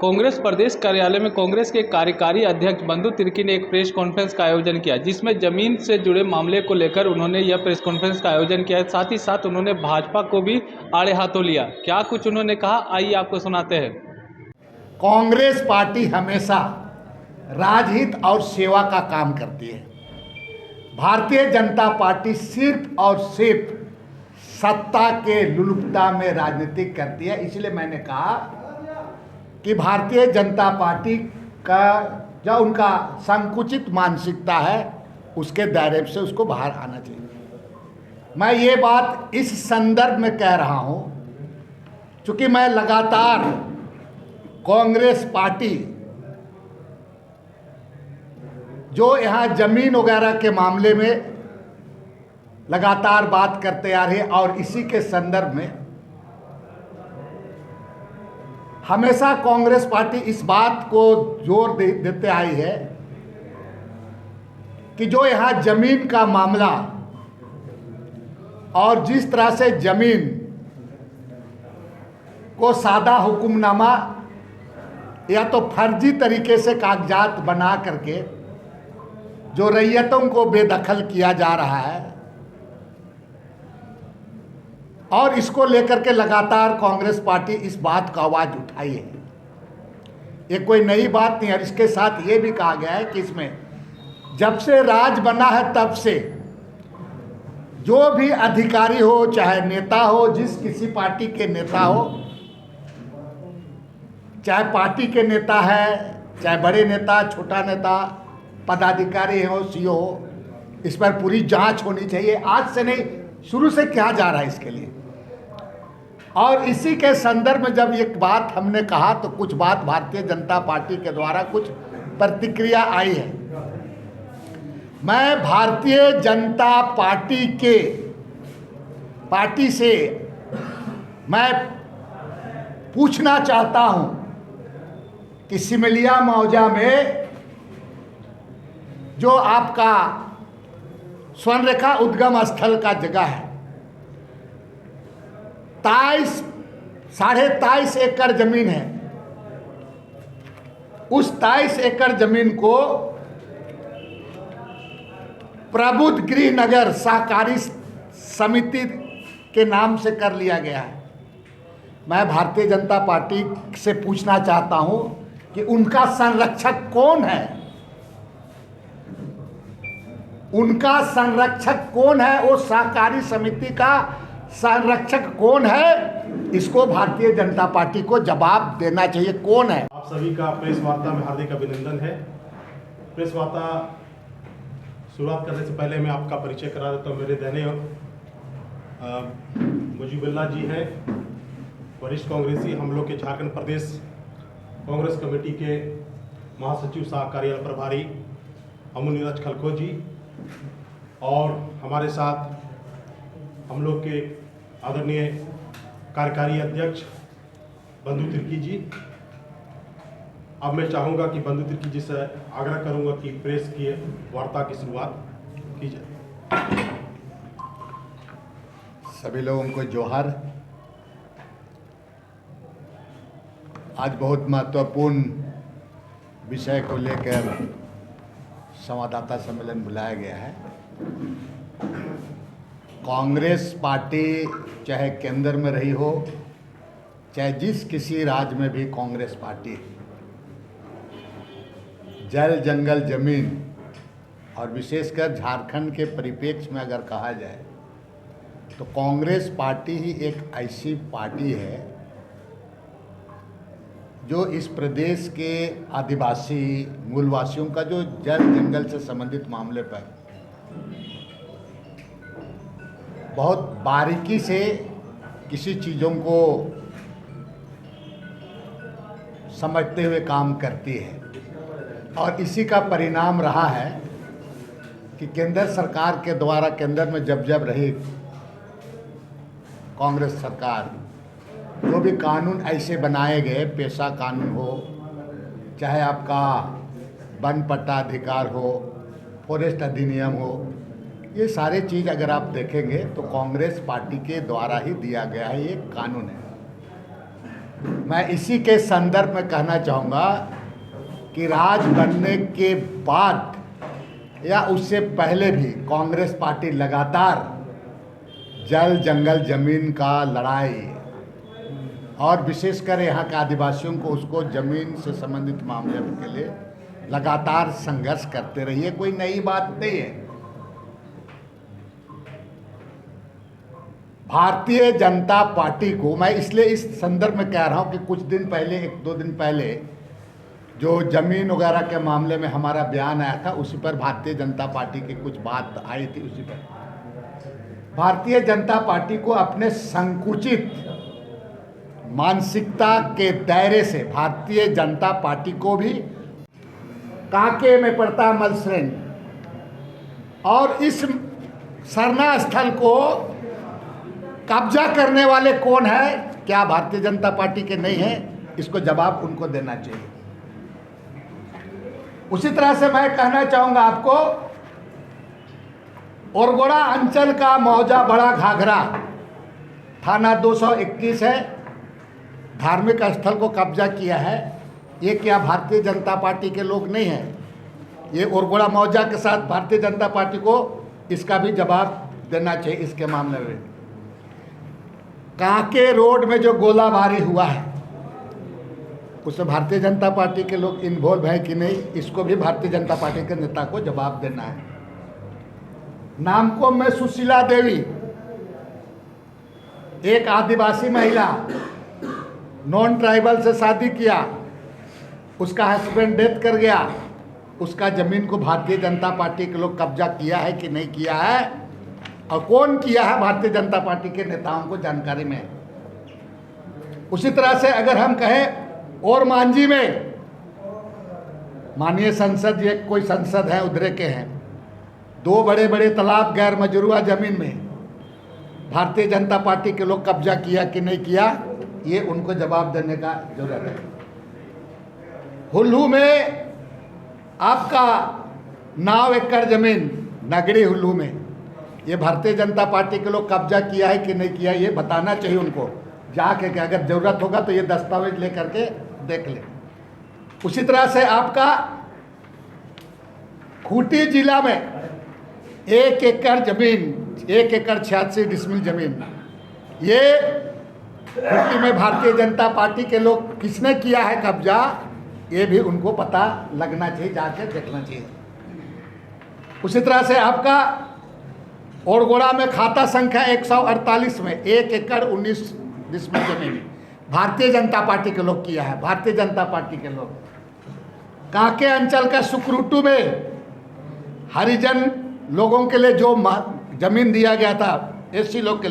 कांग्रेस प्रदेश कार्यालय में कांग्रेस के कार्यकारी अध्यक्ष बंधु तिर्की ने एक प्रेस कॉन्फ्रेंस का आयोजन किया, जिसमें जमीन से जुड़े मामले को लेकर उन्होंने यह प्रेस कॉन्फ्रेंस का आयोजन किया। साथ ही साथ उन्होंने भाजपा को भी आड़े हाथों लिया। क्या कुछ उन्होंने कहा, आइए आपको सुनाते हैं। कांग्रेस पार्टी हमेशा राजहित और सेवा का काम करती है। भारतीय जनता पार्टी सिर्फ और सिर्फ सत्ता के लुलुपता में राजनीति करती है। इसलिए मैंने कहा कि भारतीय जनता पार्टी का जो उनका संकुचित मानसिकता है उसके दायरे से उसको बाहर आना चाहिए। मैं ये बात इस संदर्भ में कह रहा हूँ क्योंकि मैं लगातार कांग्रेस पार्टी जो यहाँ जमीन वगैरह के मामले में लगातार बात करते आ रही है और इसी के संदर्भ में हमेशा कांग्रेस पार्टी इस बात को जोर देते आई है कि जो यहाँ जमीन का मामला और जिस तरह से जमीन को सादा हुक्मनामा या तो फर्जी तरीके से कागजात बना करके जो रैयतों को बेदखल किया जा रहा है और इसको लेकर के लगातार कांग्रेस पार्टी इस बात का आवाज उठाई है। ये कोई नई बात नहीं है। इसके साथ ये भी कहा गया है कि इसमें जब से राज बना है तब से जो भी अधिकारी हो, चाहे नेता हो, जिस किसी पार्टी के नेता हो, चाहे पार्टी के नेता है, चाहे बड़े नेता, छोटा नेता, पदाधिकारी हो, सीओ हो, इस पर पूरी जांच होनी चाहिए। आज से नहीं, शुरू से किया जा रहा है इसके लिए। और इसी के संदर्भ में जब एक बात हमने कहा तो कुछ बात भारतीय जनता पार्टी के द्वारा कुछ प्रतिक्रिया आई है। मैं भारतीय जनता पार्टी से मैं पूछना चाहता हूं कि सिमलिया मौजा में जो आपका स्वर्ण रेखा उद्गम स्थल का जगह है, 23.5 एकड़ जमीन है। उस 23 एकड़ जमीन को प्रबुद्ध गृह नगर सहकारी समिति के नाम से कर लिया गया है। मैं भारतीय जनता पार्टी से पूछना चाहता हूं कि उनका संरक्षक कौन है? उनका संरक्षक कौन है? वो सहकारी समिति का संरक्षक कौन है? इसको भारतीय जनता पार्टी को जवाब देना चाहिए। कौन है? आप सभी का प्रेस वार्ता में हार्दिक अभिनंदन है। प्रेस वार्ता शुरुआत करने से पहले मैं आपका परिचय करा देता हूँ। मेरे देने मुजीबुल्लाह जी हैं, वरिष्ठ कांग्रेसी, हम लोग के झारखंड प्रदेश कांग्रेस कमेटी के महासचिव सह कार्यालय प्रभारी अमूल नीरज खलखो जी, और हमारे साथ हम लोग के आदरणीय कार्यकारी अध्यक्ष बंधु तिर्की जी। अब मैं चाहूँगा कि बंधु तिर्की जी से आग्रह करूँगा कि प्रेस की वार्ता की शुरुआत की जाए। सभी लोगों को जोहार। आज बहुत महत्वपूर्ण विषय को लेकर संवाददाता सम्मेलन बुलाया गया है। कांग्रेस पार्टी चाहे केंद्र में रही हो, चाहे जिस किसी राज्य में भी कांग्रेस पार्टी जल, जंगल, जमीन और विशेषकर झारखंड के परिप्रेक्ष्य में अगर कहा जाए तो कांग्रेस पार्टी ही एक ऐसी पार्टी है जो इस प्रदेश के आदिवासी मूलवासियों का जो जल, जंगल से संबंधित मामले पर बहुत बारीकी से किसी चीज़ों को समझते हुए काम करती है। और इसी का परिणाम रहा है कि केंद्र सरकार के द्वारा केंद्र में जब रही कांग्रेस सरकार, जो भी कानून ऐसे बनाए गए, पेशा कानून हो, चाहे आपका वन पट्टा अधिकार हो, फॉरेस्ट अधिनियम हो, ये सारे चीज़ अगर आप देखेंगे तो कांग्रेस पार्टी के द्वारा ही दिया गया है, ये कानून है। मैं इसी के संदर्भ में कहना चाहूँगा कि राज बनने के बाद या उससे पहले भी कांग्रेस पार्टी लगातार जल जंगल ज़मीन का लड़ाई और विशेषकर यहाँ के आदिवासियों को उसको ज़मीन से संबंधित मामले के लिए लगातार संघर्ष करते रही है। कोई नई बात नहीं है। भारतीय जनता पार्टी को मैं इसलिए इस संदर्भ में कह रहा हूँ कि कुछ दिन पहले, एक दो दिन पहले जो ज़मीन वगैरह के मामले में हमारा बयान आया था, उसी पर भारतीय जनता पार्टी की कुछ बात आई थी। उसी पर भारतीय जनता पार्टी को अपने संकुचित मानसिकता के दायरे से भारतीय जनता पार्टी को भी कांके में पड़ता मलसरेन और इस सरना स्थल को कब्जा करने वाले कौन है? क्या भारतीय जनता पार्टी के नहीं है? इसको जवाब उनको देना चाहिए। उसी तरह से मैं कहना चाहूँगा आपको, ओरगोड़ा अंचल का मौजा बड़ा घाघरा थाना 221 है, धार्मिक स्थल को कब्जा किया है। ये क्या भारतीय जनता पार्टी के लोग नहीं हैं? ये ओरगोड़ा मौजा के साथ भारतीय जनता पार्टी को इसका भी जवाब देना चाहिए। इसके मामले में कांके रोड में जो गोलाबारी हुआ है उसमें भारतीय जनता पार्टी के लोग इन्वॉल्व है कि नहीं, इसको भी भारतीय जनता पार्टी के नेता को जवाब देना है। नामकोम में सुशीला देवी, एक आदिवासी महिला, नॉन ट्राइबल से शादी किया, उसका हस्बैंड डेथ कर गया, उसका ज़मीन को भारतीय जनता पार्टी के लोग कब्जा किया है कि नहीं किया है, और कौन किया है भारतीय जनता पार्टी के नेताओं को जानकारी में। उसी तरह से अगर हम कहें और मांझी में, माननीय संसद, ये कोई संसद है उधरे के हैं, 2 बड़े बड़े तालाब गैर मजरूआ ज़मीन में भारतीय जनता पार्टी के लोग कब्जा किया कि नहीं किया, ये उनको जवाब देने का जरूरत है। हुल्लू में आपका 9 एकड़ ज़मीन नगरी हुल्लू में, ये भारतीय जनता पार्टी के लोग कब्जा किया है कि नहीं किया, ये बताना चाहिए उनको जाके कि अगर ज़रूरत होगा तो ये दस्तावेज लेकर के देख ले। उसी तरह से आपका खूंटी जिला में 1 एकड़ ज़मीन, 1 एकड़ 86 डिसमिल ज़मीन, ये खूंटी में भारतीय जनता पार्टी के लोग किसने किया है कब्जा, ये भी उनको पता लगना चाहिए, जाके देखना चाहिए। उसी तरह से आपका ओरगोड़ा में खाता संख्या 148 में 1 एकड़ 19 डिसमिल जमीन भारतीय जनता पार्टी के लोग किया है, भारतीय जनता पार्टी के लोग। कांके अंचल का सुकरूटू में हरिजन लोगों के लिए जो जमीन दिया गया था, एससी लोग के